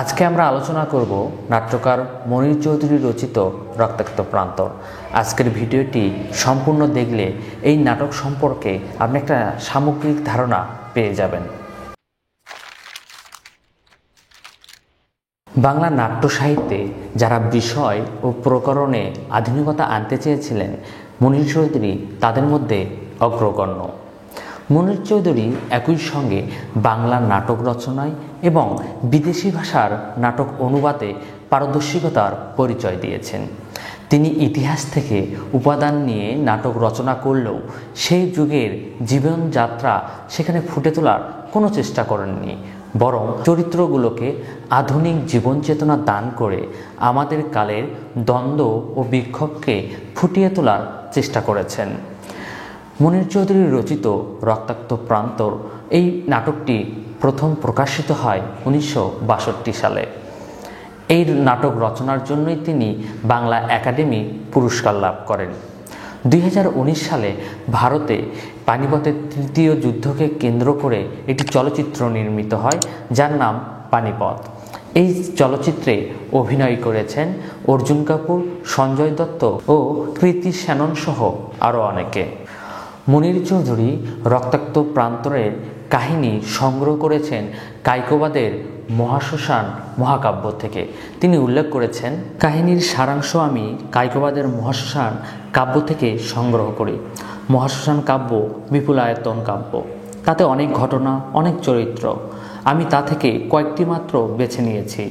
আজকে আমরা আলোচনা করব নাট্যকার মনির চৌধুরী রচিত রক্তাক্ত প্রান্তর। আজকের ভিডিওটি সম্পূর্ণ দেখলে এই নাটক সম্পর্কে আপনি একটা সামগ্রিক ধারণা পেয়ে যাবেন। বাংলা নাট্য সাহিত্যে যারা বিষয় ও প্রকরণে আধুনিকতা আনতে চেয়েছিলেন, মনির চৌধুরী তাদের মধ্যে অগ্রগণ্য। মনির চৌধুরী একই সঙ্গে বাংলা নাটক রচনায় এবং বিদেশি ভাষার নাটক অনুবাদে পারদর্শিকতার পরিচয় দিয়েছেন। তিনি ইতিহাস থেকে উপাদান নিয়ে নাটক রচনা করলেও সেই যুগের জীবনযাত্রা সেখানে ফুটে তোলার কোনো চেষ্টা করেননি, বরং চরিত্রগুলোকে আধুনিক জীবন চেতনা দান করে আমাদের কালের দ্বন্দ্ব ও বিক্ষোভকে ফুটিয়ে তোলার চেষ্টা করেছেন। মনির চৌধুরী রচিত রক্তাক্ত প্রান্তর এই নাটকটি প্রথম প্রকাশিত হয় 1962 সালে। এই নাটক রচনার জন্যই তিনি বাংলা একাডেমি পুরস্কার লাভ করেন। 2019 সালে ভারতে পানিপথের তৃতীয় যুদ্ধকে কেন্দ্র করে একটি চলচ্চিত্র নির্মিত হয়, যার নাম পানিপথ। এই চলচ্চিত্রে অভিনয় করেছেন অর্জুন কাপুর, সঞ্জয় দত্ত ও কৃতি শ্যানন সহ আরও অনেকে। মনির চৌধুরী রক্তাক্ত প্রান্তরের কাহিনী সংগ্রহ করেছেন কায়কোবাদের মহাশ্মশান মহাকাব্য থেকে। তিনি উল্লেখ করেছেন, কাহিনীর সারাংশ আমি কায়কোবাদের মহাশ্মশান কাব্য থেকে সংগ্রহ করি। মহাশ্মশান কাব্য বিপুল আয়তন কাব্য, তাতে অনেক ঘটনা, অনেক চরিত্র। আমি তা থেকে কয়েকটি মাত্র বেছে নিয়েছি।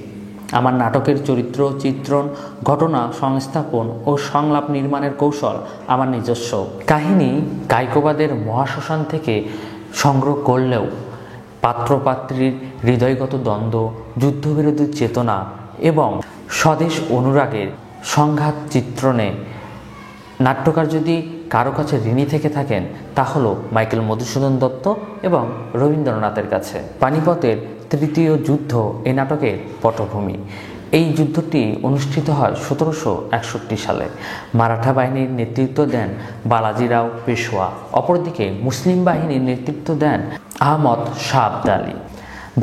আমার নাটকের চরিত্র চিত্রণ, ঘটনা সংস্থাপন ও সংলাপ নির্মাণের কৌশল আমার নিজস্ব। কাহিনী কায়কোবাদের মহাশ্মশান থেকে সংগ্রহ করলেও পাত্রপাত্রীর হৃদয়গত দ্বন্দ্ব, যুদ্ধবিরোধী চেতনা এবং স্বদেশ অনুরাগের সংঘাত চিত্রণে নাট্যকার যদি কারো কাছে ঋণী থেকে থাকেন, তা হলো মাইকেল মধুসূদন দত্ত এবং রবীন্দ্রনাথের কাছে। পানিপথের তৃতীয় যুদ্ধ এই নাটকের পটভূমি। এই যুদ্ধটি অনুষ্ঠিত হয় 1761 সালে। মারাঠা বাহিনীর নেতৃত্ব দেন বালাজিরাও পেশোয়া, অপরদিকে মুসলিম বাহিনীর নেতৃত্ব দেন আহমদ শাহ আবদালী।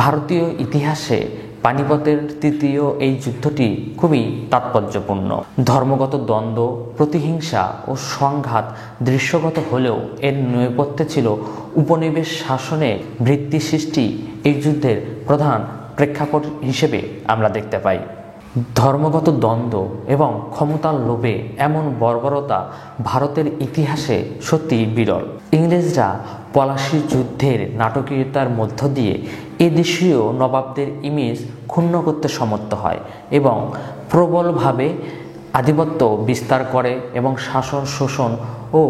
ভারতীয় ইতিহাসে পানিপথের তৃতীয় এই যুদ্ধটি খুবই তাৎপর্যপূর্ণ। ধর্মগত দ্বন্দ্ব, প্রতিহিংসা ও সংঘাত দৃশ্যগত হলেও এর নেপথ্যে ছিল উপনিবেশ শাসনের বৃত্তি সৃষ্টি। এই যুদ্ধের প্রধান প্রেক্ষাপট হিসেবে আমরা দেখতে পাই। ধর্মগত দ্বন্দ্ব এবং ক্ষমতার লোভে এমন বর্বরতা ভারতের ইতিহাসে সত্যি বিরল। ইংরেজরা পলাশী যুদ্ধের নাটকীয়তার মধ্য দিয়ে এদেশীয় নবাবদের ইমেজ ক্ষুণ্ণ করতে সমর্থ হয় এবং প্রবলভাবে আধিপত্য বিস্তার করে এবং শাসন, শোষণ ও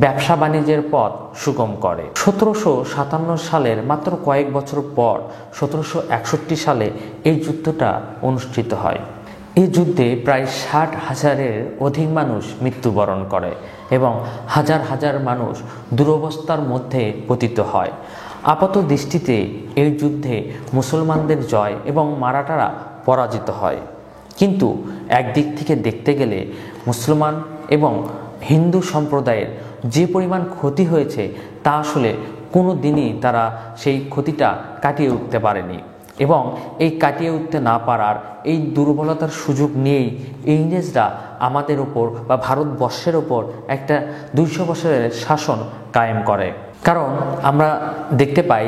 ব্যবসা বাণিজ্যের পথ সুগম করে। 1757 সালের মাত্র কয়েক বছর পর 1761 সালে এই যুদ্ধটা অনুষ্ঠিত হয়। এই যুদ্ধে প্রায় 60,000-এর অধিক মানুষ মৃত্যুবরণ করে এবং হাজার হাজার মানুষ দুরবস্থার মধ্যে পতিত হয়। আপাত দৃষ্টিতে এই যুদ্ধে মুসলমানদের জয় এবং মারাঠারা পরাজিত হয়, কিন্তু একদিক থেকে দেখতে গেলে মুসলমান এবং হিন্দু সম্প্রদায়ের যে পরিমাণ ক্ষতি হয়েছে তা আসলে কোনো দিনই তারা সেই ক্ষতিটা কাটিয়ে উঠতে পারেনি এবং এই কাটিয়ে উঠতে না পারার এই দুর্বলতার সুযোগ নিয়েই ইংরেজরা আমাদের ওপর বা ভারতবর্ষের ওপর একটা 200 বছরের শাসন কায়েম করে। কারণ আমরা দেখতে পাই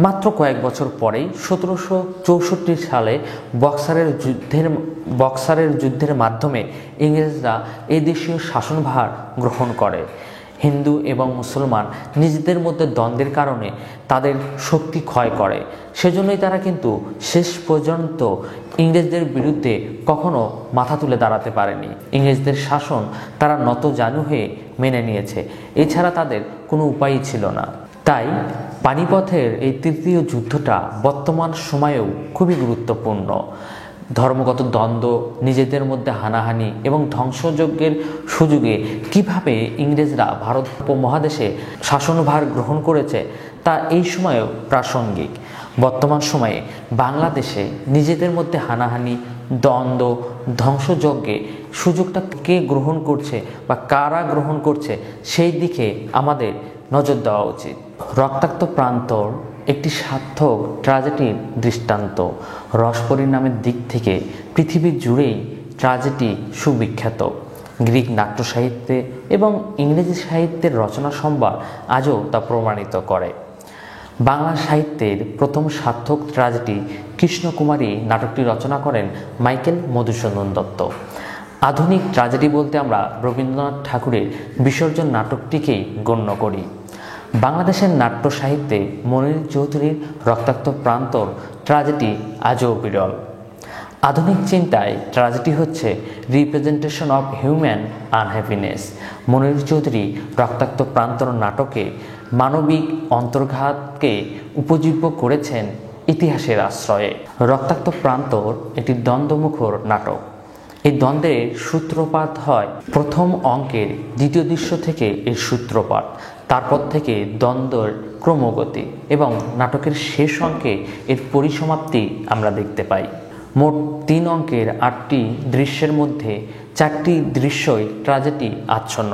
মাত্র কয়েক বছর পরেই 1764 সালে বক্সারের যুদ্ধের মাধ্যমে ইংরেজরা এই দেশীয় শাসনভার গ্রহণ করে। হিন্দু এবং মুসলমান নিজেদের মধ্যে দ্বন্দ্বের কারণে তাদের শক্তি ক্ষয় করে। সেজন্যই তারা কিন্তু শেষ পর্যন্ত ইংরেজদের বিরুদ্ধে কখনো মাথা তুলে দাঁড়াতে পারেনি। ইংরেজদের শাসন তারা নতজানু হয়ে মেনে নিয়েছে, এছাড়া তাদের কোনো উপায়ই ছিল না। তাই পানিপথের এই তৃতীয় যুদ্ধটা বর্তমান সময়েও খুবই গুরুত্বপূর্ণ। ধর্মগত দ্বন্দ্ব, নিজেদের মধ্যে হানাহানি এবং ধ্বংসযজ্ঞের সুযোগে কিভাবে ইংরেজরা ভারত উপমহাদেশে শাসনভার গ্রহণ করেছে তা এই সময়েও প্রাসঙ্গিক। বর্তমান সময়ে বাংলাদেশে নিজেদের মধ্যে হানাহানি, দ্বন্দ্ব, ধ্বংসযজ্ঞে সুযোগটা কে গ্রহণ করছে বা কারা গ্রহণ করছে সেই দিকে আমাদের নজর দেওয়া উচিত। রক্তাক্ত প্রান্তর একটি সার্থক ট্র্যাজেডির দৃষ্টান্ত। রস পরিণামের দিক থেকে পৃথিবী জুড়েই ট্র্যাজেডি সুবিখ্যাত। গ্রিক নাট্য সাহিত্যে এবং ইংরেজি সাহিত্যের রচনা সম্ভার আজও তা প্রমাণিত করে। বাংলা সাহিত্যের প্রথম সার্থক ট্র্যাজেডি কৃষ্ণকুমারী নাটকটি রচনা করেন মাইকেল মধুসূদন দত্ত। আধুনিক ট্র্যাজেডি বলতে আমরা রবীন্দ্রনাথ ঠাকুরের বিসর্জন নাটকটিকেই গণ্য করি। বাংলাদেশের নাট্য সাহিত্যে মনির চৌধুরীর রক্তাক্ত প্রান্তর ট্র্যাজেডি আজও বিরল। আধুনিক চিন্তায় ট্র্যাজেডি হচ্ছে রিপ্রেজেন্টেশন অফ হিউম্যান আনহ্যাপিনেস। মনির চৌধুরী রক্তাক্ত প্রান্তর নাটকে মানবিক অন্তর্ঘাতকে উপজীব্য করেছেন ইতিহাসের আশ্রয়ে। রক্তাক্ত প্রান্তর একটি দ্বন্দ্বমুখর নাটক। এই দ্বন্দ্বের সূত্রপাত হয় প্রথম অঙ্কের দ্বিতীয় দৃশ্য থেকে এর সূত্রপাত, তারপর থেকে দ্বন্দ্বের ক্রমগতি এবং নাটকের শেষ অঙ্কে এর পরিসমাপ্তি আমরা দেখতে পাই। মোট 3 অঙ্কের 8টি দৃশ্যের মধ্যে 4টি দৃশ্যই ট্র্যাজেডি আচ্ছন্ন।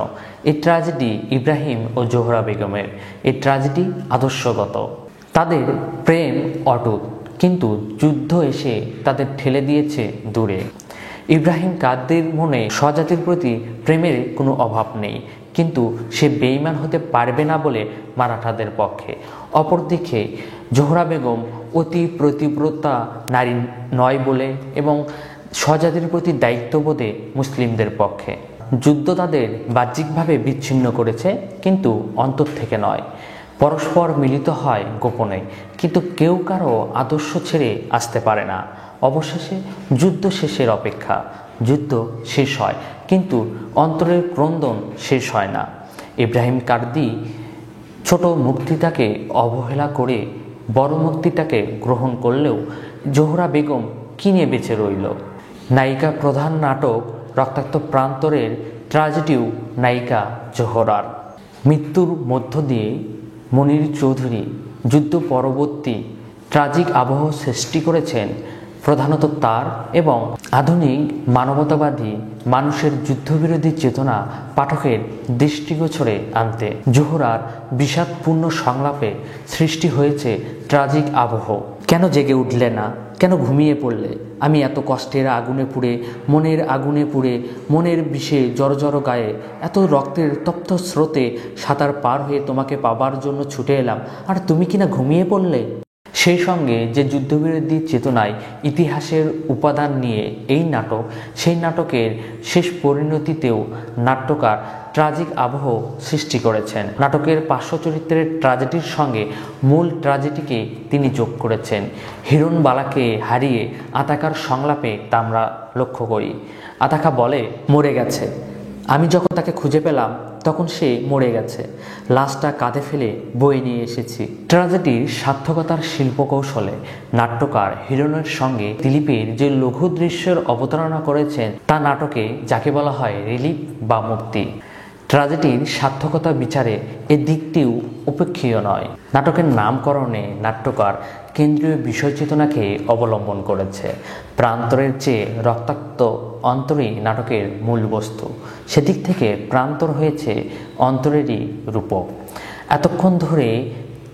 এই ট্র্যাজেডি ইব্রাহিম ও জোহরা বেগমের। এই ট্র্যাজেডি আদর্শগত। তাদের প্রেম অটুট, কিন্তু যুদ্ধ এসে তাদের ঠেলে দিয়েছে দূরে। ইব্রাহিম কাদের মনে স্বজাতির প্রতি প্রেমের কোনো অভাব নেই, কিন্তু সে বেঈমান হতে পারবে না বলে মারাঠাদের পক্ষে। অপরদিকে জোহরা বেগম অতি প্রতিব্রতা নারী নয় বলে এবং স্বজাতির প্রতি দায়িত্ববোধে মুসলিমদের পক্ষে। যুদ্ধ তাদের বাহ্যিকভাবে বিচ্ছিন্ন করেছে, কিন্তু অন্তর থেকে নয়। পরস্পর মিলিত হয় গোপনে, কিন্তু কেউ কারো আদর্শ ছেড়ে আসতে পারে না। অবশেষে যুদ্ধ শেষের অপেক্ষা। যুদ্ধ শেষ হয়, কিন্তু অন্তরের ক্রন্দন শেষ হয় না। ইব্রাহিম কার্দি ছোট মুক্তিটাকে অবহেলা করে বড় মুক্তিটাকে গ্রহণ করলেও জোহরা বেগম কি নিয়ে বেঁচে রইল? নায়িকা প্রধান নাটক রক্তাক্ত প্রান্তরের ট্র্যাজেডিও নায়িকা জোহরার মৃত্যুর মধ্য দিয়ে মনির চৌধুরী যুদ্ধ পরবর্তী ট্র্যাজিক আবহ সৃষ্টি করেছেন, প্রধানত তার এবং আধুনিক মানবতাবাদী মানুষের যুদ্ধবিরোধী চেতনা পাঠকের দৃষ্টিগোচরে আনতে। জোহরার বিষাদপূর্ণ সংলাপে সৃষ্টি হয়েছে ট্র্যাজিক আবহ। কেন জেগে উঠলে না? কেন ঘুমিয়ে পড়লে? আমি এত কষ্টের আগুনে পুড়ে, মনের আগুনে পুড়ে, মনের বিষে জড় জড় গায়ে, এত রক্তের তপ্ত স্রোতে সাঁতার পার হয়ে তোমাকে পাবার জন্য ছুটে এলাম, আর তুমি কিনা ঘুমিয়ে পড়লে? সেই সঙ্গে যে যুদ্ধবিরোধী চেতনায় ইতিহাসের উপাদান নিয়ে এই নাটক, সেই নাটকের শেষ পরিণতিতেও নাট্যকার ট্র্যাজিক আবহ সৃষ্টি করেছেন। নাটকের পার্শ্ব চরিত্রের ট্র্যাজেডির সঙ্গে মূল ট্র্যাজেডিকে তিনি যোগ করেছেন। হিরণবালাকে হারিয়ে আতাকার সংলাপে তা আমরা লক্ষ্য করি। আতাকা বলে, মরে গেছে। আমি যখন তাকে খুঁজে পেলাম তখন সে মরে গেছে। লাশটা কাঁধে ফেলে বয়ে নিয়ে এসেছি। ট্র্যাজেডির সার্থকতার শিল্পকৌশলে নাট্যকার হিরণের সঙ্গে দিলীপের যে লঘু দৃশ্যের অবতারণা করেছেন তা নাটকে যাকে বলা হয় রিলিফ বা মুক্তি। ট্র্যাজেডির সার্থকতা বিচারে এ দিকটিও উপেক্ষীয় নয়। নাটকের নামকরণে নাট্যকার কেন্দ্রীয় বিষয় চেতনাকে অবলম্বন করেছে। প্রান্তরের চেয়ে রক্তাক্ত অন্তরই নাটকের মূল বস্তু। সেদিক থেকে প্রান্তর হয়েছে অন্তরেরই রূপক। এতক্ষণ ধরে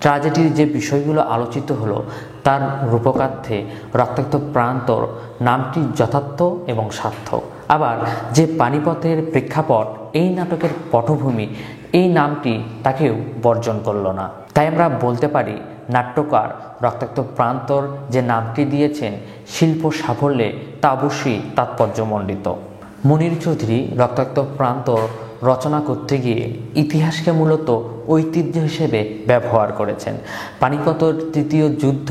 ট্র্যাজেডির যে বিষয়গুলো আলোচিত হলো তার রূপকার্থে রক্তাক্ত প্রান্তর নামটি যথার্থ এবং সার্থক। আবার যে পানিপথের প্রেক্ষাপট এই নাটকের পটভূমি, এই নামটি তাকেও বর্জন করল না। তাই আমরা বলতে পারি নাট্যকার রক্তাক্ত প্রান্তর যে নামটি দিয়েছেন শিল্প সাফল্যে তা অবশ্যই তাৎপর্যমণ্ডিত। মনির চৌধুরী রক্তাক্ত প্রান্তর রচনা করতে গিয়ে ইতিহাসকে মূলত ঐতিহ্য হিসেবে ব্যবহার করেছেন। পানিপথের তৃতীয় যুদ্ধ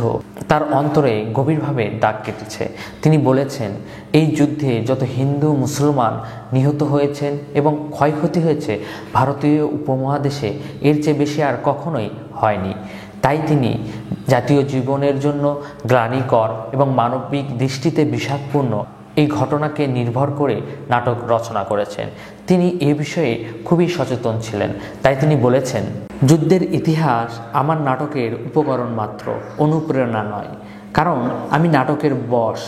তার অন্তরে গভীরভাবে দাগ কেটেছে। তিনি বলেছেন, এই যুদ্ধে যত হিন্দু মুসলমান নিহত হয়েছেন এবং ক্ষয়ক্ষতি হয়েছে ভারতীয় উপমহাদেশে এর চেয়ে বেশি আর কখনোই হয়নি। তাই তিনি জাতীয় জীবনের জন্য গ্লানিকর এবং মানবিক দৃষ্টিতে বিষাদপূর্ণ এই ঘটনাকে নির্ভর করে নাটক রচনা করেছেন। তিনি এ বিষয়ে খুবই সচেতন ছিলেন। তাই তিনি বলেছেন, যুদ্ধের ইতিহাস আমার নাটকের উপকরণ মাত্র, অনুপ্রেরণা নয়। কারণ আমি নাটকের বশ,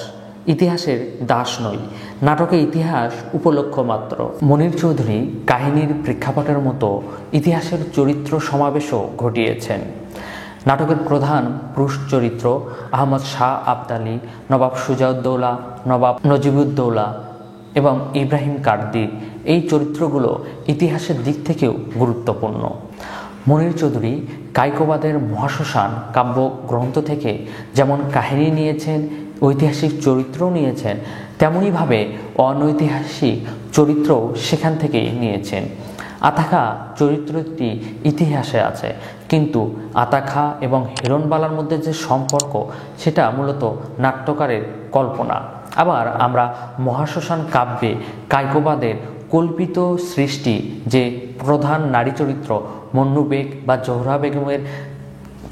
ইতিহাসের দাস নই। নাটকে ইতিহাস উপলক্ষ মাত্র। মনির চৌধুরী কাহিনীর প্রেক্ষাপটের মতো ইতিহাসের চরিত্র সমাবেশও ঘটিয়েছেন। নাটকের প্রধান পুরুষ চরিত্র আহমদ শাহ আবদালী, নবাব সুজাউদ্দৌলা, নবাব নজিবুদ্দৌলা এবং ইব্রাহিম কার্দি, এই চরিত্রগুলো ইতিহাসের দিক থেকেও গুরুত্বপূর্ণ। মনির চৌধুরী কায়কোবাদের মহাশ্মশান কাব্য গ্রন্থ থেকে যেমন কাহিনী নিয়েছেন, ঐতিহাসিক চরিত্রও নিয়েছেন, তেমনইভাবে অনৈতিহাসিক চরিত্রও সেখান থেকেই নিয়েছেন। আতাখা চরিত্রটি ইতিহাসে আছে, কিন্তু আতাখা এবং হিরণবালার মধ্যে যে সম্পর্ক সেটা মূলত নাট্যকারের কল্পনা। আবার আমরা মহাশ্মশান কাব্যে কায়কোবাদের কল্পিত সৃষ্টি যে প্রধান নারী চরিত্র মন্নু বেগ বা জোহরা বেগমের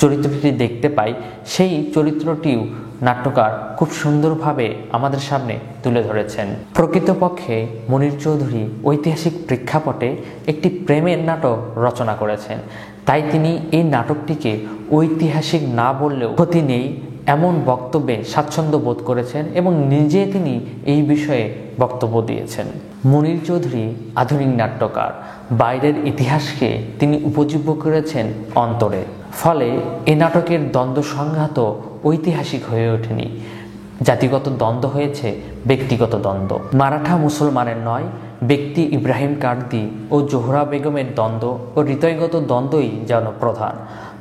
চরিত্রটি দেখতে পাই, সেই চরিত্রটিও নাট্যকার খুব সুন্দরভাবে আমাদের সামনে তুলে ধরেছেন। প্রকৃতপক্ষে মনির চৌধুরী ঐতিহাসিক প্রেক্ষাপটে একটি প্রেমের নাটক রচনা করেছেন, তাই তিনি এই নাটকটিকে ঐতিহাসিক না বললেও ক্ষতি নেই এমন বক্তব্যে স্বাচ্ছন্দ্য বোধ করেছেন এবং নিজে তিনি এই বিষয়ে বক্তব্য দিয়েছেন। মনির চৌধুরী আধুনিক নাট্যকার, বাইরের ইতিহাসকে তিনি উপজীব্য করেছেন অন্তরে। ফলে এ নাটকের দ্বন্দ্ব সংঘাত ঐতিহাসিক হয়ে ওঠেনি, জাতিগত দ্বন্দ্ব হয়েছে ব্যক্তিগত দ্বন্দ্ব। মারাঠা মুসলমানের নয়, ব্যক্তি ইব্রাহিম কার্দি ও জোহরা বেগমের দ্বন্দ্ব ও হৃদয়গত দ্বন্দ্বই যেন প্রধান।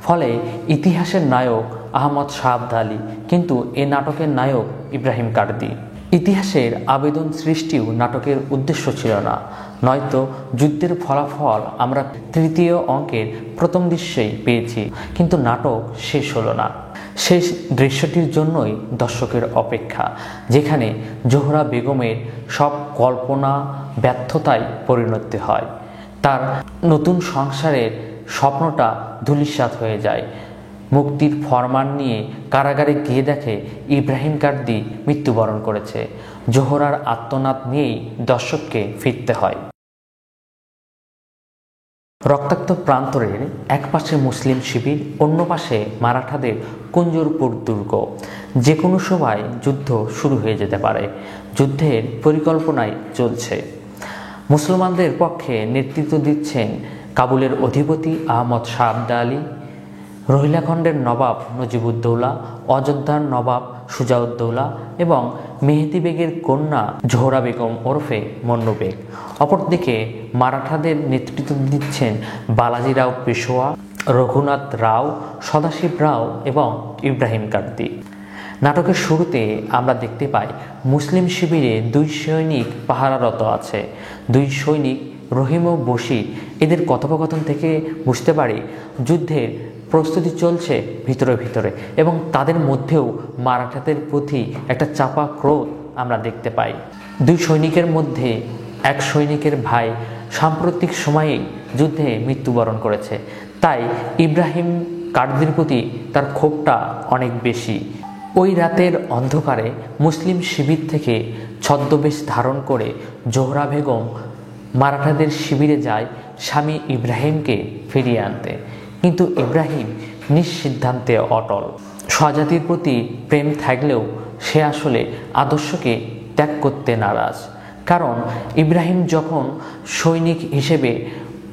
ফলে ইতিহাসের নায়ক আহমদ শাহ আবদালী, কিন্তু এ নাটকের নায়ক ইব্রাহিম কার্দি। ইতিহাসের আবেদন সৃষ্টিও নাটকের উদ্দেশ্য ছিল না, নয়তো যুদ্ধের ফলাফল আমরা তৃতীয় অঙ্কের প্রথম দৃশ্যেই পেয়েছি, কিন্তু নাটক শেষ হলো না। শেষ দৃশ্যটির জন্যই দর্শকের অপেক্ষা, যেখানে জোহরা বেগমের সব কল্পনা ব্যর্থতায় পরিণত হয়, তার নতুন সংসারের স্বপ্নটা ধূলিসাৎ হয়ে যায়। মুক্তির ফরমান নিয়ে কারাগারে গিয়ে দেখে ইব্রাহিম কার্দি মৃত্যুবরণ করেছে। জোহরার আত্মনাদ নিয়েই দর্শককে ফিরতে হয়। রক্তাক্ত প্রান্তরের এক পাশে মুসলিম শিবির, অন্য পাশে মারাঠাদের কুঞ্জরপুর দুর্গ। যে কোনো সময় যুদ্ধ শুরু হয়ে যেতে পারে, যুদ্ধের পরিকল্পনায় চলছে। মুসলমানদের পক্ষে নেতৃত্ব দিচ্ছেন কাবুলের অধিপতি আহমদ শাহ আবদালী, রোহিলাখণ্ডের নবাব নজিবুদ্দৌলা, অযোধ্যার নবাব সুজাউদ্দৌলা এবং মেহেদি বেগের কন্যা জোহরা বেগম ওরফে মন্নু বেগ। অপরদিকে মারাঠাদের নেতৃত্ব দিচ্ছেন বালাজি রাও পেশোয়া, রঘুনাথ রাও, সদাশিব রাও এবং ইব্রাহিম কার্দি। নাটকের শুরুতে আমরা দেখতে পাই মুসলিম শিবিরে দুই সৈনিক পাহারারত আছে। দুই সৈনিক রহিম ও বশির, এদের কথোপকথন থেকে বুঝতে পারি যুদ্ধের প্রস্তুতি চলছে ভিতরে ভিতরে, এবং তাদের মধ্যেও মারাঠাদের প্রতি একটা চাপা ক্রোধ আমরা দেখতে পাই। দুই সৈনিকের মধ্যে এক সৈনিকের ভাই সাম্প্রতিক সময়ে যুদ্ধে মৃত্যুবরণ করেছে, তাই ইব্রাহিম কার্দির প্রতি তার ক্ষোভটা অনেক বেশি। ওই রাতের অন্ধকারে মুসলিম শিবির থেকে ছদ্মবেশ ধারণ করে জোহরা বেগম মারাঠাদের শিবিরে যায় স্বামী ইব্রাহিমকে ফিরিয়ে আনতে, কিন্তু ইব্রাহিম নিঃসিদ্ধান্তে অটল। স্বজাতির প্রতি প্রেম থাকলেও সে আসলে আদর্শকে ত্যাগ করতে নারাজ। কারণ ইব্রাহিম যখন সৈনিক হিসেবে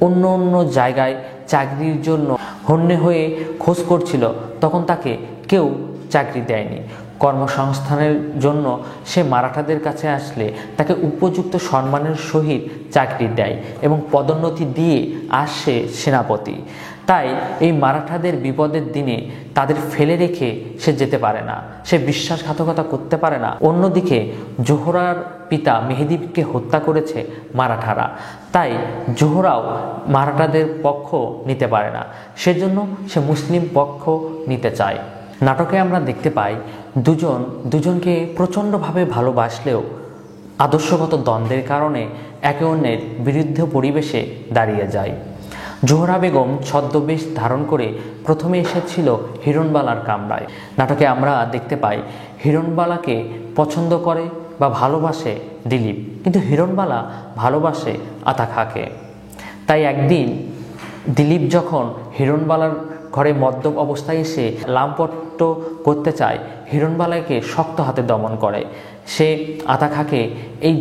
অন্য অন্য জায়গায় চাকরির জন্য হন্যে হয়ে খোঁজ করছিল, তখন তাকে কেউ চাকরি দেয়নি। কর্মসংস্থানের জন্য সে মারাঠাদের কাছে আসলে তাকে উপযুক্ত সম্মানের সহিত চাকরি দেয় এবং পদোন্নতি দিয়ে আসে সেনাপতি। তাই এই মারাঠাদের বিপদের দিনে তাদের ফেলে রেখে সে যেতে পারে না, সে বিশ্বাসঘাতকতা করতে পারে না। অন্যদিকে জোহরার পিতা মেহেদিকে হত্যা করেছে মারাঠারা, তাই জোহরাও মারাঠাদের পক্ষ নিতে পারে না, সেজন্য সে মুসলিম পক্ষ নিতে চায়। নাটকে আমরা দেখতে পাই দুজনকে প্রচণ্ডভাবে ভালোবাসলেও আদর্শগত দ্বন্দ্বের কারণে একে অন্যের বিরুদ্ধে পরিবেশে দাঁড়িয়ে যায়। জোহরা বেগম ছদ্মবেশ ধারণ করে প্রথমে এসেছিল হিরণবালার কামরায়। নাটকে আমরা দেখতে পাই হিরণবালাকে পছন্দ করে বা ভালোবাসে দিলীপ, কিন্তু হিরণবালা ভালোবাসে আতাখাকে। তাই একদিন দিলীপ যখন হিরণবালার ঘরে মদ্যপ অবস্থায় এসে লামপট্ট করতে চায়, হিরণবালাকে শক্ত হাতে দমন করে। সে আতাখাকে এই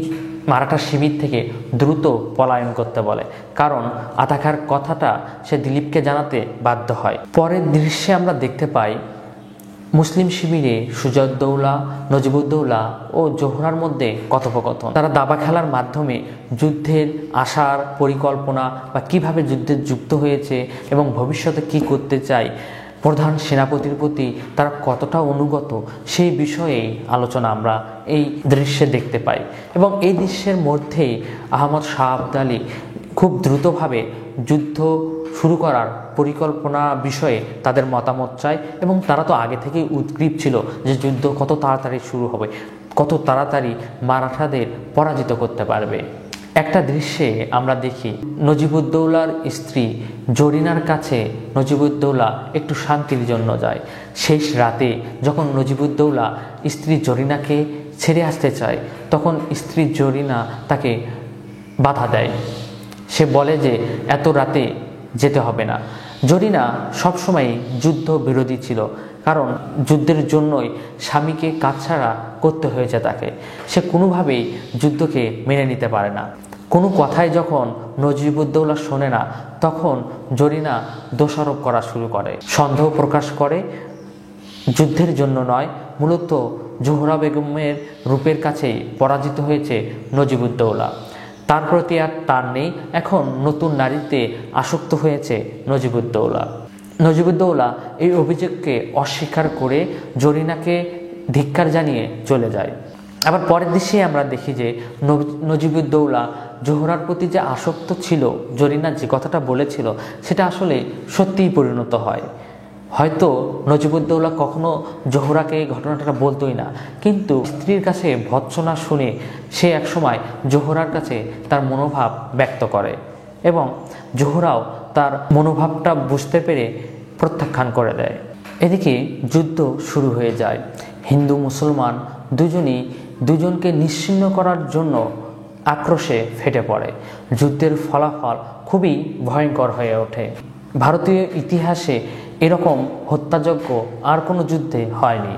মারাঠা শিবির থেকে দ্রুত পলায়ন করতে বলে, কারণ আতাকার কথাটা সে দিলীপকে জানাতে বাধ্য হয়। পরের দৃশ্যে আমরা দেখতে পাই মুসলিম শিবিরে সুজাউদ্দৌলা, নজিবুদ্দৌলা ও জোহরার মধ্যে কথোপকথন। তারা দাবা খেলার মাধ্যমে যুদ্ধের আশার পরিকল্পনা বা কিভাবে যুদ্ধে যুক্ত হয়েছে এবং ভবিষ্যতে কি করতে চায়, প্রধান সেনাপতির প্রতি তারা কতটা অনুগত, সেই বিষয়েই আলোচনা আমরা এই দৃশ্যে দেখতে পাই। এবং এই দৃশ্যের মধ্যেই আহমদ শাহ আবদালী খুব দ্রুতভাবে যুদ্ধ শুরু করার পরিকল্পনা বিষয়ে তাদের মতামত চায়, এবং তারা তো আগে থেকেই উদ্গ্রীব ছিল যে যুদ্ধ কত তাড়াতাড়ি শুরু হবে, কত তাড়াতাড়ি মারাঠাদের পরাজিত করতে পারবে। একটা দৃশ্যে আমরা দেখি নজিবুদ্দৌলার স্ত্রী জরিনার কাছে নজিবুদ্দৌলা একটু শান্তির জন্য যায়। শেষ রাতে যখন নজিবুদ্দৌলা স্ত্রী জরিনাকে ছেড়ে আসতে চায়, তখন স্ত্রী জরিনা তাকে বাধা দেয়। সে বলে যে এত রাতে যেতে হবে না। জরিনা সবসময় যুদ্ধ বিরোধী ছিল, কারণ যুদ্ধের জন্যই স্বামীকে কাছছাড়া করতে হয়েছে তাকে। সে কোনোভাবেই যুদ্ধকে মেনে নিতে পারে না। কোনো কথাই যখন নজিবুদ্দৌলা শোনে না, তখন জরিনা দোষারোপ করা শুরু করে, সন্দেহ প্রকাশ করে। যুদ্ধের জন্য নয়, মূলত জোহরা বেগমের রূপের কাছেই পরাজিত হয়েছে নজিবুদ্দৌলা। তার প্রতি আর টান নেই, এখন নতুন নারীতে আসক্ত হয়েছে নজিবুদ্দৌলা। নজিবুদ্দৌলা এই অভিযোগকে অস্বীকার করে জরিনাকে ধিক্কার জানিয়ে চলে যায়। আবার পরের দৃশ্যে আমরা দেখি যে নজিবুদ্দৌলা জোহরার প্রতি যে আসক্ত ছিল, জরিনা যে কথাটা বলেছিল সেটা আসলে সত্যিই পরিণত হয়। হয়তো নজিবুদ্দৌলা কখনো জোহরাকে এই ঘটনাটা বলতোই না, কিন্তু স্ত্রীর কাছে ভৎসনা শুনে সে একসময় জোহরার কাছে তার মনোভাব ব্যক্ত করে, এবং জোহরাও তার মনোভাবটা বুঝতে পেরে প্রত্যাখ্যান করে দেয়। এদিকে যুদ্ধ শুরু হয়ে যায়। হিন্দু মুসলমান দুজনকে নিশ্চিহ্ন করার জন্য আক্রোশে ফেটে পড়ে। যুদ্ধের ফলাফল খুবই ভয়ঙ্কর হয়ে ওঠে। ভারতীয় ইতিহাসে এরকম হত্যাযজ্ঞ আর কোনো যুদ্ধে হয়নি।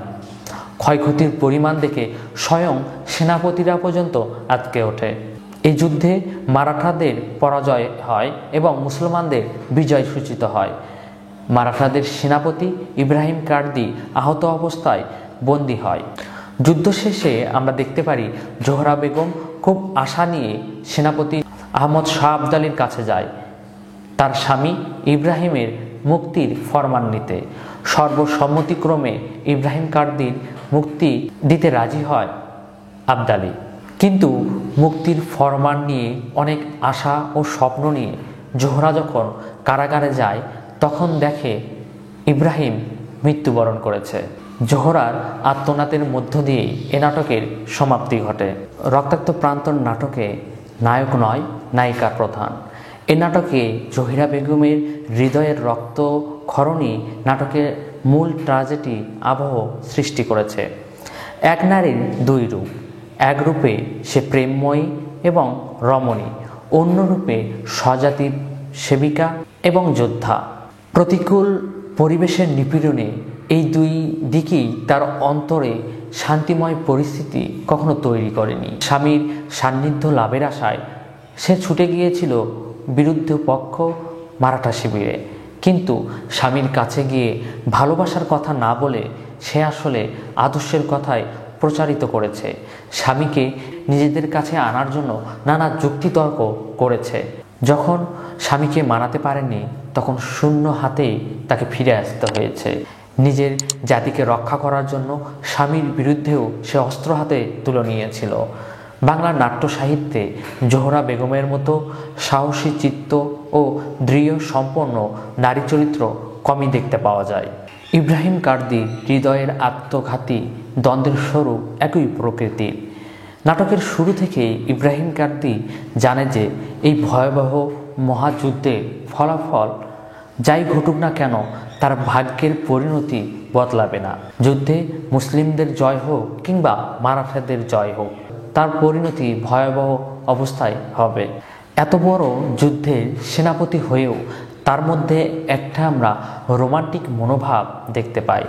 ক্ষয়ক্ষতির পরিমাণ দেখে স্বয়ং সেনাপতিরা পর্যন্ত আটকে ওঠে। এই যুদ্ধে মারাঠাদের পরাজয় হয় এবং মুসলমানদের বিজয় সূচিত হয়। মারাঠাদের সেনাপতি ইব্রাহিম কার্দি আহত অবস্থায় বন্দী হয়। যুদ্ধ শেষে আমরা দেখতে পারি জোহরা বেগম খুব আশা নিয়ে সেনাপতি আহমদ শাহ আবদালীর কাছে যায় তার স্বামী ইব্রাহিমের মুক্তির ফরমান নিতে। সর্বসম্মতিক্রমে ইব্রাহিম কার্দির মুক্তি দিতে রাজি হয় আবদালী। কিন্তু মুক্তির ফরমান নিয়ে অনেক আশা ও স্বপ্ন নিয়ে জোহরা যখন কারাগারে যায়, তখন দেখে ইব্রাহিম মৃত্যুবরণ করেছে। জোহরার আত্মনাতের মধ্য দিয়েই এ নাটকের সমাপ্তি ঘটে। রক্তাক্ত প্রান্তর নাটকে নায়ক নয়, নায়িকা প্রধান। এ নাটকে জহিরা বেগমের হৃদয়ের রক্তক্ষরণই নাটকের মূল ট্র্যাজেডি আবহ সৃষ্টি করেছে। এক নারীর দুই রূপ, এক রূপে সে প্রেমময়ী এবং রমণী, অন্য রূপে স্বজাতির সেবিকা এবং যোদ্ধা। প্রতিকূল পরিবেশের নিপীড়নে এই দুই দিকই তার অন্তরে শান্তিময় পরিস্থিতি কখনো তৈরি করেনি। স্বামীর সান্নিধ্য লাভের আশায় সে ছুটে গিয়েছিল বিরুদ্ধ পক্ষ মারাঠা শিবিরে, কিন্তু স্বামীর কাছে গিয়ে ভালোবাসার কথা না বলে সে আসলে আদর্শের কথাই প্রচারিত করেছে। স্বামীকে নিজেদের কাছে আনার জন্য নানা যুক্তিতর্ক করেছে। যখন স্বামীকে মানাতে পারেনি, তখন শূন্য হাতেই তাকে ফিরে আসতে হয়েছে। নিজের জাতিকে রক্ষা করার জন্য স্বামীর বিরুদ্ধেও সে অস্ত্র হাতে তুলে নিয়েছিল। বাংলার নাট্য সাহিত্যে জোহরা বেগমের মতো সাহসী চিত্ত ও দৃঢ় সম্পন্ন নারী চরিত্র কমই দেখতে পাওয়া যায়। ইব্রাহিম কার্দি হৃদয়ের আত্মঘাতী দ্বন্দ্বের স্বরূপ একই প্রকৃতির। নাটকের শুরু থেকেই ইব্রাহিম কার্দি জানে যে এই ভয়াবহ মহাযুদ্ধের ফলাফল যাই ঘটুক না কেন, তার ভাগ্যের পরিণতি বদলাবে না। যুদ্ধে মুসলিমদের জয় হোক কিংবা মারাঠাদের জয় হোক, তার পরিণতি ভয়াবহ অবস্থায় হবে। এত বড় যুদ্ধের সেনাপতি হয়েও তার মধ্যে একটা আমরা রোমান্টিক মনোভাব দেখতে পাই।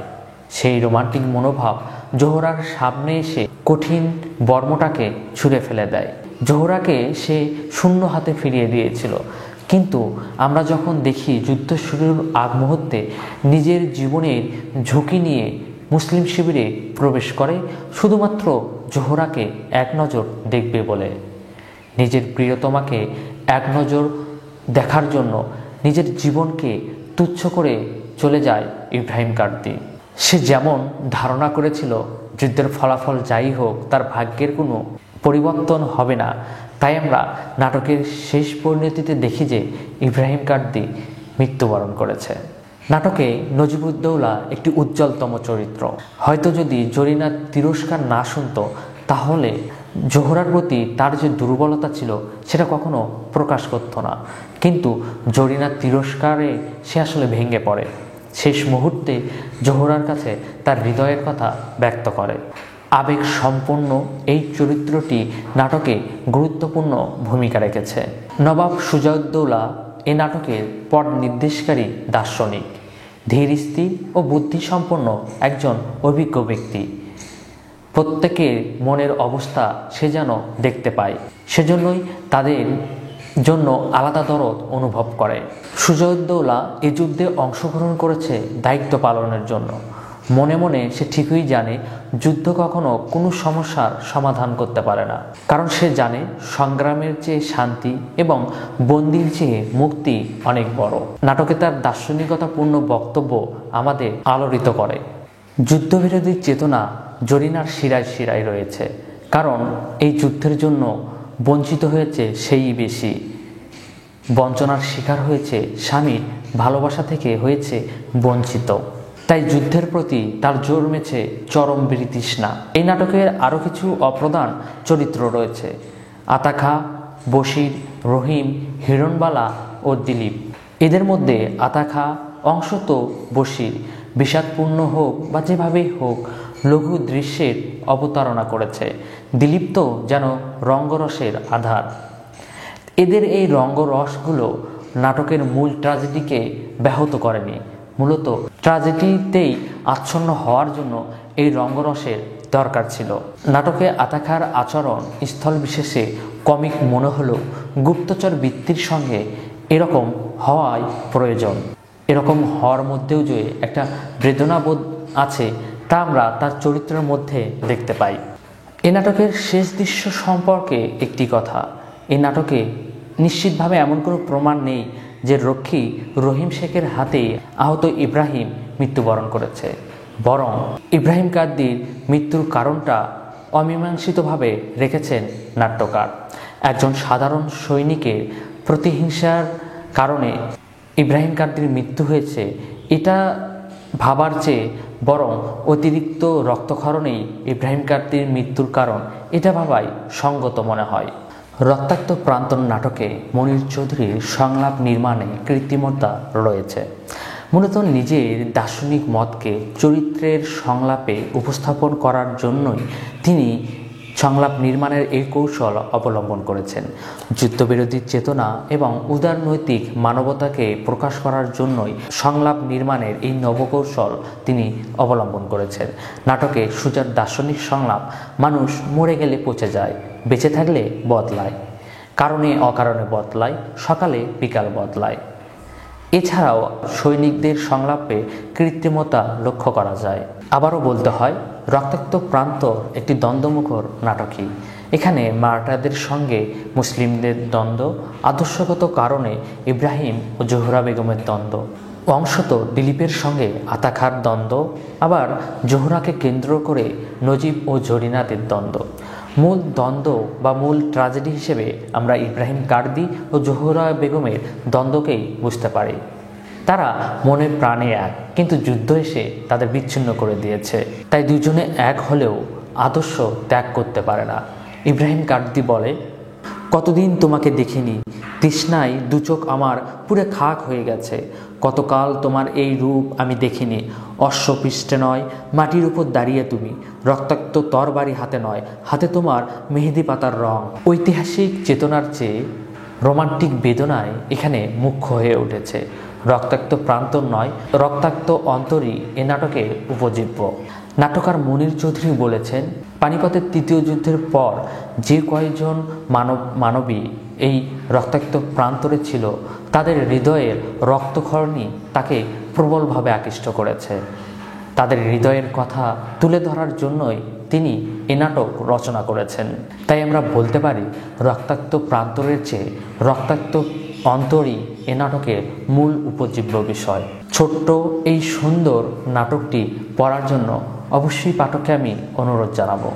সেই রোমান্টিক মনোভাব জোহরার সামনে এসে কঠিন বর্মটাকে ছুঁড়ে ফেলে দেয়। জোহরাকে সে শূন্য হাতে ফিরিয়ে দিয়েছিল। কিন্তু আমরা যখন দেখি যুদ্ধ শুরুর আগ মুহূর্তে নিজের জীবনের ঝুঁকি নিয়ে মুসলিম শিবিরে প্রবেশ করে শুধুমাত্র জোহরাকে এক নজর দেখবে বলে, নিজের প্রিয়তমাকে এক নজর দেখার জন্য নিজের জীবনকে তুচ্ছ করে চলে যায় ইব্রাহিম কার্দি। সে যেমন ধারণা করেছিল যুদ্ধের ফলাফল যাই হোক তার ভাগ্যের কোনো পরিবর্তন হবে না, তাই আমরা নাটকের শেষ পরিণতিতে দেখি যে ইব্রাহিম কার্দি মৃত্যুবরণ করেছে। নাটকে নজিবুদ্দৌলা একটি উজ্জ্বলতম চরিত্র। হয়তো যদি জরিনা তিরস্কার না শুনত তাহলে জোহরার প্রতি তার যে দুর্বলতা ছিল সেটা কখনো প্রকাশ করত না, কিন্তু জরিনার তিরস্কারে সে আসলে ভেঙে পড়ে। শেষ মুহূর্তে জোহরার কাছে তার হৃদয়ের কথা ব্যক্ত করে। আবেগ সম্পন্ন এই চরিত্রটি নাটকে গুরুত্বপূর্ণ ভূমিকা রেখেছে। নবাব সুজাউদ্দৌলা এই নাটকের পট নির্দেশকারী দার্শনিক, ধীর স্থির ও বুদ্ধিসম্পন্ন একজন অভিজ্ঞ ব্যক্তি। প্রত্যেকের মনের অবস্থা সে যেন দেখতে পায়, সেজন্যই তাদের জন্য আলাদা দরদ অনুভব করে। সুজাউদ্দৌলা এই যুদ্ধে অংশগ্রহণ করেছে দায়িত্ব পালনের জন্য। মনে মনে সে ঠিকই জানে যুদ্ধ কখনো কোনো সমস্যার সমাধান করতে পারে না, কারণ সে জানে সংগ্রামের চেয়ে শান্তি এবং বন্দির চেয়ে মুক্তি অনেক বড়। নাটকে তার দার্শনিকতাপূর্ণ বক্তব্য আমাদের আলোড়িত করে। যুদ্ধবিরোধী চেতনা জরিনার শিরায় শিরায় রয়েছে, কারণ এই যুদ্ধের জন্য বঞ্চিত হয়েছে সেই বেশি। বঞ্চনার শিকার হয়েছে স্বামী, ভালোবাসা থেকে হয়েছে বঞ্চিত, তাই যুদ্ধের প্রতি তার জন্মেছে চরম বিতৃষ্ণা। এই নাটকের আরও কিছু অপ্রধান চরিত্র রয়েছে: আতাখা, বশির, রহিম, হিরণবালা ও দিলীপ। এদের মধ্যে আতাখা অংশত বশির বিষাদপূর্ণ হোক বা যেভাবেই হোক লঘু দৃশ্যের অবতারণা করেছে। দিলীপ তো যেন রঙ্গরসের আধার। এদের এই রঙ্গরসগুলো নাটকের মূল ট্র্যাজেডিকে ব্যাহত করেনি, মূলত ট্র্যাজেডিতেই আচ্ছন্ন হওয়ার জন্য এই রঙ্গরসের দরকার ছিল। নাটকে আতাখার আচরণ স্থল বিশেষে কমিক মনে হলেও গুপ্তচর বৃত্তির সঙ্গে এরকম হওয়াই প্রয়োজন। এরকম হওয়ার মধ্যেও যে একটা বেদনাবোধ আছে তা আমরা তার চরিত্রের মধ্যে দেখতে পাই। এই নাটকের শেষ দৃশ্য সম্পর্কে একটি কথা: এই নাটকে নিশ্চিতভাবে এমন কোনো প্রমাণ নেই যে রক্ষী রহিম শেখের হাতে আহত ইব্রাহিম মৃত্যুবরণ করেছে, বরং ইব্রাহিম কার্দির মৃত্যুর কারণটা অমীমাংসিতভাবে রেখেছেন নাট্যকার। একজন সাধারণ সৈনিকের প্রতিহিংসার কারণে ইব্রাহিম কার্দির মৃত্যু হয়েছে এটা ভাবার চেয়ে বরং অতিরিক্ত রক্তক্ষরণেই ইব্রাহিম কার্দির মৃত্যুর কারণ এটা ভাবাই সঙ্গত মনে হয়। রক্তাক্ত প্রান্তর নাটকে মনির চৌধুরীর সংলাপ নির্মাণে কৃত্রিমতা রয়েছে। মূলত নিজের দার্শনিক মতকে চরিত্রের সংলাপে উপস্থাপন করার জন্যই তিনি সংলাপ নির্মাণের এই কৌশল অবলম্বন করেছেন। যুদ্ধবিরোধী চেতনা এবং উদারনৈতিক মানবতাকে প্রকাশ করার জন্যই সংলাপ নির্মাণের এই নবকৌশল তিনি অবলম্বন করেছেন। নাটকে সুজার দার্শনিক সংলাপ মানুষ মরে গেলে পচে যায়, বেঁচে থাকলে বদলায়, কারণে অকারণে বদলায়, সকালে বিকাল বদলায়। এছাড়াও সৈনিকদের সংলাপে কৃত্রিমতা লক্ষ্য করা যায়। আবারও বলতে হয়, রক্তাক্ত প্রান্তর একটি দ্বন্দ্বমুখর নাটকই। এখানে মারাঠাদের সঙ্গে মুসলিমদের দ্বন্দ্ব, আদর্শগত কারণে ইব্রাহিম ও জোহরা বেগমের দ্বন্দ্ব, অংশত দিলীপের সঙ্গে আতাখার দ্বন্দ্ব, আবার জোহরাকে কেন্দ্র করে নজিব ও জরিনাদের দ্বন্দ্ব। মূল দ্বন্দ্ব বা মূল ট্র্যাজেডি হিসেবে আমরা ইব্রাহিম কার্দি ও জোহরা বেগমের দ্বন্দ্বকেই বুঝতে পারি। তারা মনে প্রাণে এক, কিন্তু যুদ্ধ এসে তাদের বিচ্ছিন্ন করে দিয়েছে, তাই দুজনে এক হলেও আদর্শ ত্যাগ করতে পারে না। ইব্রাহিম কার্দি বলে, কতদিন তোমাকে দেখিনি, তৃষ্ণায় দুচোখ আমার পুরে খাক হয়ে গেছে। কতকাল তোমার এই রূপ আমি দেখিনি। অশ্বপৃষ্ঠে নয়, মাটির উপর দাঁড়িয়ে তুমি, রক্তাক্ত তরবারি হাতে নয়, হাতে তোমার মেহেদি পাতার রং। ঐতিহাসিক চেতনার চেয়ে রোমান্টিক বেদনায় এখানে মুখ্য হয়ে উঠেছে। রক্তাক্ত প্রান্তর নয়, রক্তাক্ত অন্তরই এ নাটকের উপজীব্য। নাট্যকার মনির চৌধুরী বলেছেন, পানিপথের তৃতীয় যুদ্ধের পর যে কয়েকজন মানবী এই রক্তাক্ত প্রান্তরে ছিল, তাদের হৃদয়ের রক্তক্ষরণই তাকে প্রবলভাবে আকৃষ্ট করেছে। তাদের হৃদয়ের কথা তুলে ধরার জন্যই তিনি এ নাটক রচনা করেছেন। তাই আমরা বলতে পারি, রক্তাক্ত প্রান্তরের চেয়ে রক্তাক্ত অন্তরই এ নাটকের মূল উপজীব্য বিষয়। ছোট্ট এই সুন্দর নাটকটি পড়ার জন্য অবশ্যই পাঠককে আমি অনুরোধ জানাবো।